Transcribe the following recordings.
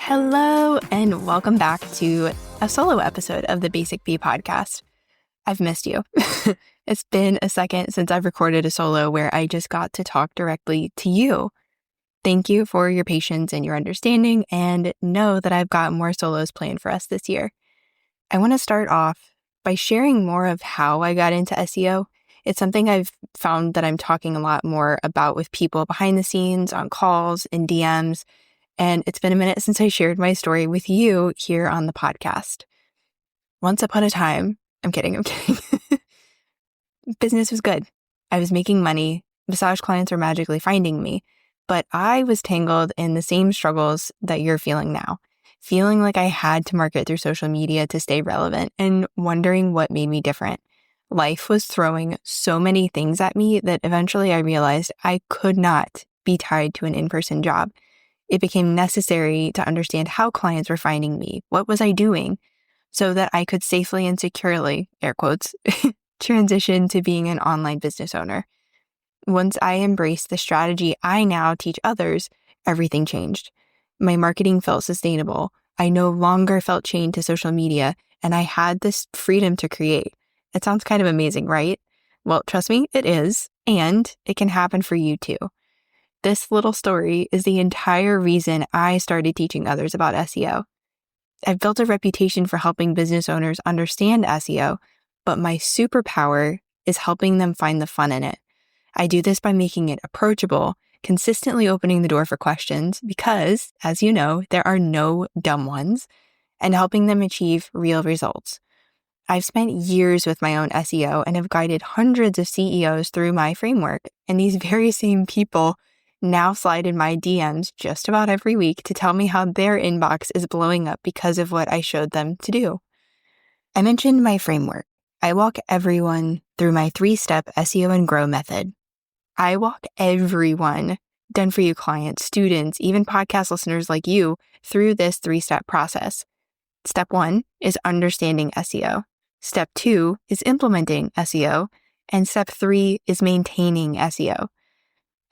Hello, and welcome back to a solo episode of the Basic Bee podcast. I've missed you. It's been a second since I've recorded a solo where I just got to talk directly to you. Thank you for your patience and your understanding, and know that I've got more solos planned for us this year. I want to start off by sharing more of how I got into SEO. It's something I've found that I'm talking a lot more about with people behind the scenes, on calls, in DMs, and it's been a minute since I shared my story with you here on the podcast. Once upon a time, I'm kidding. Business was good. I was making money. Massage clients were magically finding me. But I was tangled in the same struggles that you're feeling now. Feeling like I had to market through social media to stay relevant and wondering what made me different. Life was throwing so many things at me that eventually I realized I could not be tied to an in-person job. It became necessary to understand how clients were finding me. What was I doing so that I could safely and securely, air quotes, transition to being an online business owner. Once I embraced the strategy I now teach others, everything changed. My marketing felt sustainable. I no longer felt chained to social media, and I had this freedom to create. It sounds kind of amazing, right? Well, trust me, it is, and it can happen for you too. This little story is the entire reason I started teaching others about SEO. I've built a reputation for helping business owners understand SEO, but my superpower is helping them find the fun in it. I do this by making it approachable, consistently opening the door for questions because, as you know, there are no dumb ones, and helping them achieve real results. I've spent years with my own SEO and have guided hundreds of CEOs through my framework, and these very same people now slide in my DMs just about every week to tell me how their inbox is blowing up because of what I showed them to do. I mentioned my framework. I walk everyone through my 3-step SEO and grow method. I walk everyone, done for you clients, students, even podcast listeners like you, through this 3-step process. Step 1 is understanding SEO. Step 2 is implementing SEO. And step 3 is maintaining SEO.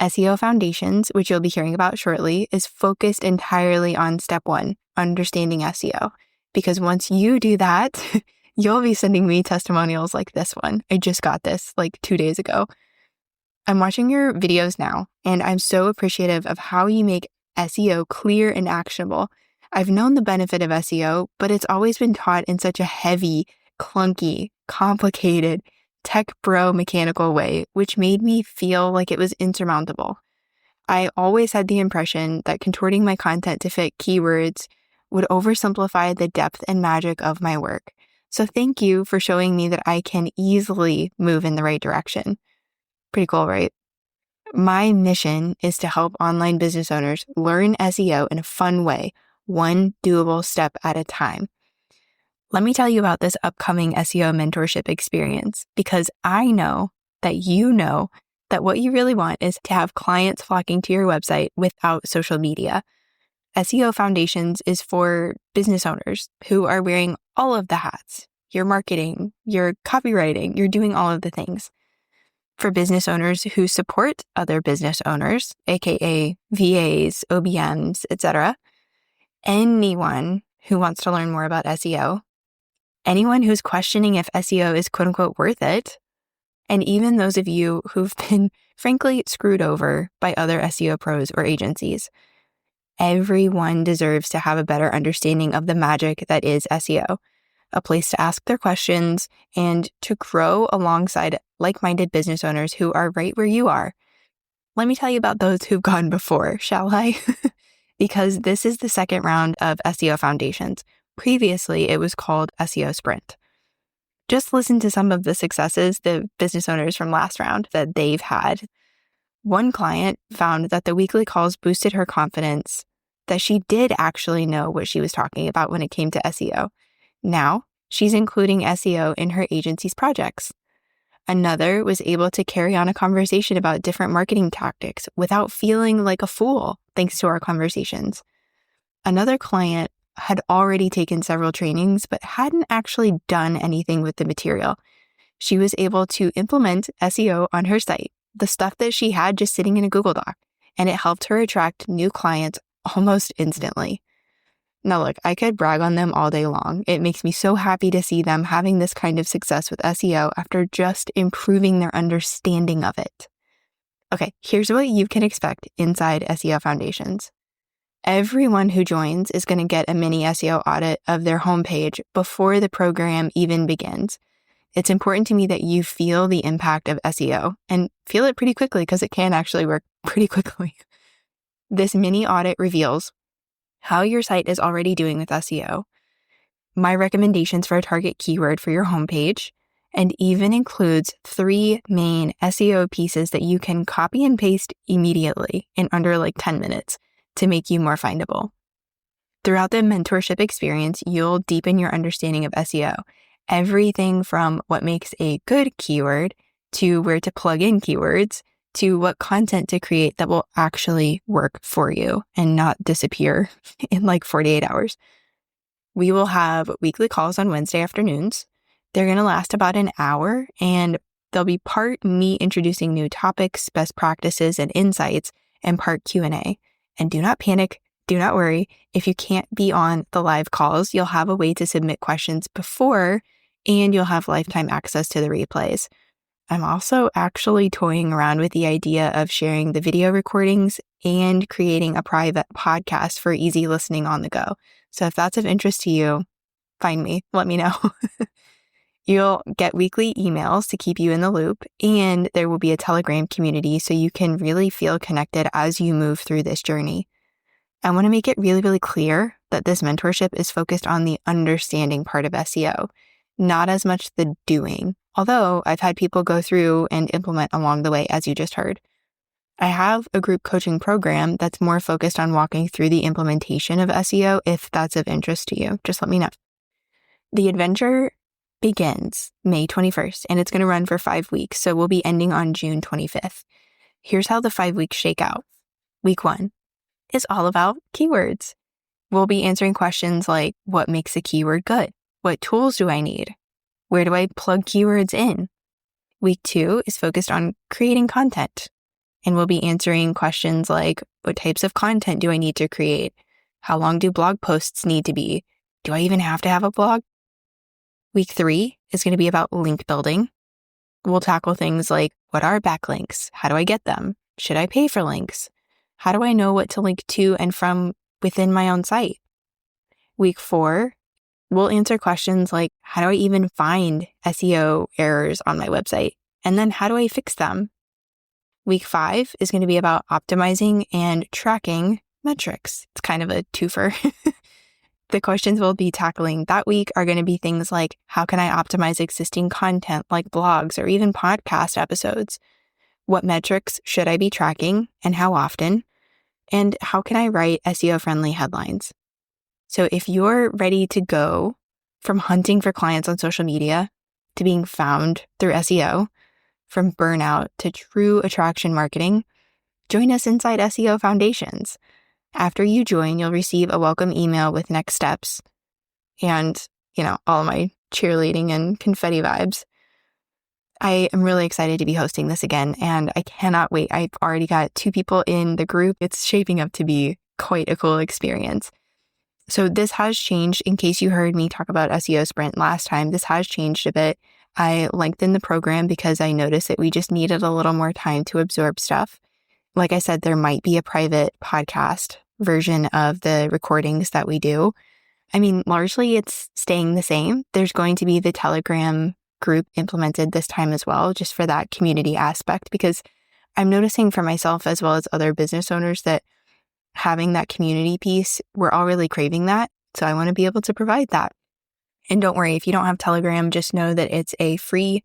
SEO Foundations, which you'll be hearing about shortly, is focused entirely on step 1, understanding SEO. Because once you do that, you'll be sending me testimonials like this one. I just got this like 2 days ago. I'm watching your videos now, and I'm so appreciative of how you make SEO clear and actionable. I've known the benefit of SEO, but it's always been taught in such a heavy, clunky, complicated, tech bro mechanical way, which made me feel like it was insurmountable. I always had the impression that contorting my content to fit keywords would oversimplify the depth and magic of my work. So thank you for showing me that I can easily move in the right direction. Pretty cool, right? My mission is to help online business owners learn SEO in a fun way, one doable step at a time. Let me tell you about this upcoming SEO mentorship experience, because I know that you know that what you really want is to have clients flocking to your website without social media. SEO Foundations is for business owners who are wearing all of the hats. You're marketing, you're copywriting, you're doing all of the things. For business owners who support other business owners, aka VAs, OBMs, etc. Anyone who wants to learn more about SEO. Anyone who's questioning if SEO is quote unquote worth it, and even those of you who've been frankly screwed over by other SEO pros or agencies. Everyone deserves to have a better understanding of the magic that is SEO, a place to ask their questions and to grow alongside like-minded business owners who are right where you are. Let me tell you about those who've gone before, shall I? Because this is the second round of SEO Foundations. Previously, it was called SEO Sprint. Just listen to some of the successes the business owners from last round that they've had. One client found that the weekly calls boosted her confidence, that she did actually know what she was talking about when it came to SEO. Now, she's including SEO in her agency's projects. Another was able to carry on a conversation about different marketing tactics without feeling like a fool, thanks to our conversations. Another client had already taken several trainings, but hadn't actually done anything with the material. She was able to implement SEO on her site, the stuff that she had just sitting in a Google Doc, and it helped her attract new clients almost instantly. Now, look, I could brag on them all day long. It makes me so happy to see them having this kind of success with SEO after just improving their understanding of it. Okay, here's what you can expect inside SEO Foundations. Everyone who joins is going to get a mini SEO audit of their homepage before the program even begins. It's important to me that you feel the impact of SEO and feel it pretty quickly because it can actually work pretty quickly. This mini audit reveals how your site is already doing with SEO, my recommendations for a target keyword for your homepage, and even includes 3 main SEO pieces that you can copy and paste immediately in under 10 minutes to make you more findable. Throughout the mentorship experience, you'll deepen your understanding of SEO. Everything from what makes a good keyword to where to plug in keywords to what content to create that will actually work for you and not disappear in 48 hours. We will have weekly calls on Wednesday afternoons. They're going to last about an hour, and they'll be part me introducing new topics, best practices, and insights, and part Q&A. And do not panic. Do not worry. If you can't be on the live calls, you'll have a way to submit questions before, and you'll have lifetime access to the replays. I'm also actually toying around with the idea of sharing the video recordings and creating a private podcast for easy listening on the go. So if that's of interest to you, find me. Let me know. You'll get weekly emails to keep you in the loop, and there will be a Telegram community so you can really feel connected as you move through this journey. I want to make it really, really clear that this mentorship is focused on the understanding part of SEO, not as much the doing, although I've had people go through and implement along the way, as you just heard. I have a group coaching program that's more focused on walking through the implementation of SEO if that's of interest to you. Just let me know. The adventure begins May 21st, and it's going to run for 5 weeks, so we'll be ending on June 25th. Here's how the 5 weeks shake out. Week 1 is all about keywords. We'll be answering questions like, what makes a keyword good? What tools do I need? Where do I plug keywords in? Week 2 is focused on creating content, and we'll be answering questions like, what types of content do I need to create? How long do blog posts need to be? Do I even have to have a blog? Week 3 is going to be about link building. We'll tackle things like, what are backlinks? How do I get them? Should I pay for links? How do I know what to link to and from within my own site? Week 4, we'll answer questions like, how do I even find SEO errors on my website? And then how do I fix them? Week 5 is going to be about optimizing and tracking metrics. It's kind of a twofer. The questions we'll be tackling that week are going to be things like, how can I optimize existing content like blogs or even podcast episodes? What metrics should I be tracking and how often? And how can I write SEO-friendly headlines? So if you're ready to go from hunting for clients on social media to being found through SEO, from burnout to true attraction marketing, join us inside SEO Foundations. After you join, you'll receive a welcome email with next steps and, all of my cheerleading and confetti vibes. I am really excited to be hosting this again, and I cannot wait. I've already got 2 people in the group. It's shaping up to be quite a cool experience. So this has changed. In case you heard me talk about SEO Sprint last time, this has changed a bit. I lengthened the program because I noticed that we just needed a little more time to absorb stuff. Like I said, there might be a private podcast version of the recordings that we do. I mean, largely it's staying the same. There's going to be the Telegram group implemented this time as well, just for that community aspect, because I'm noticing for myself as well as other business owners that having that community piece, we're all really craving that. So I want to be able to provide that. And don't worry, if you don't have Telegram, just know that it's a free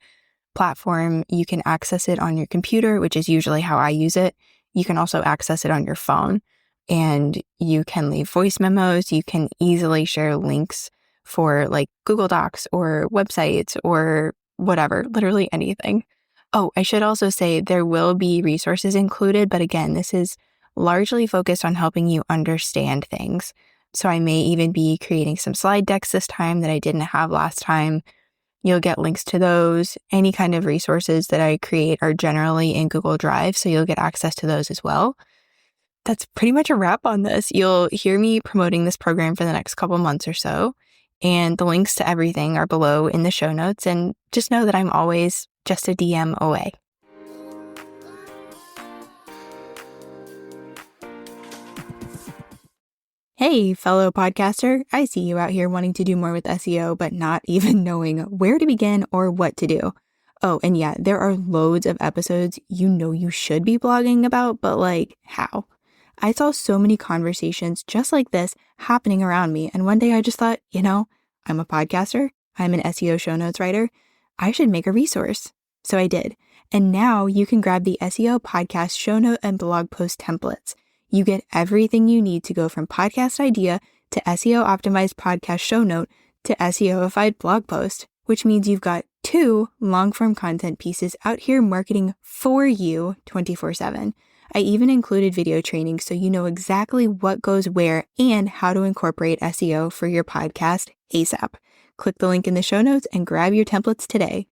platform. You can access it on your computer, which is usually how I use it. You can also access it on your phone, and you can leave voice memos. You can easily share links for Google Docs or websites or whatever, literally anything. Oh, I should also say there will be resources included, but again, this is largely focused on helping you understand things. So I may even be creating some slide decks this time that I didn't have last time. You'll get links to those. Any kind of resources that I create are generally in Google Drive, so you'll get access to those as well. that's pretty much a wrap on this. You'll hear me promoting this program for the next couple months or so. And the links to everything are below in the show notes. And just know that I'm always just a DM away. Hey, fellow podcaster. I see you out here wanting to do more with SEO, but not even knowing where to begin or what to do. Oh, and yeah, there are loads of episodes you should be blogging about, but like, how? I saw so many conversations just like this happening around me. And one day I just thought, I'm a podcaster. I'm an SEO show notes writer. I should make a resource. So I did. And now you can grab the SEO podcast show note and blog post templates. You get everything you need to go from podcast idea to SEO optimized podcast show note to SEOified blog post, which means you've got 2 long-form content pieces out here marketing for you 24/7. I even included video training so you know exactly what goes where and how to incorporate SEO for your podcast ASAP. Click the link in the show notes and grab your templates today.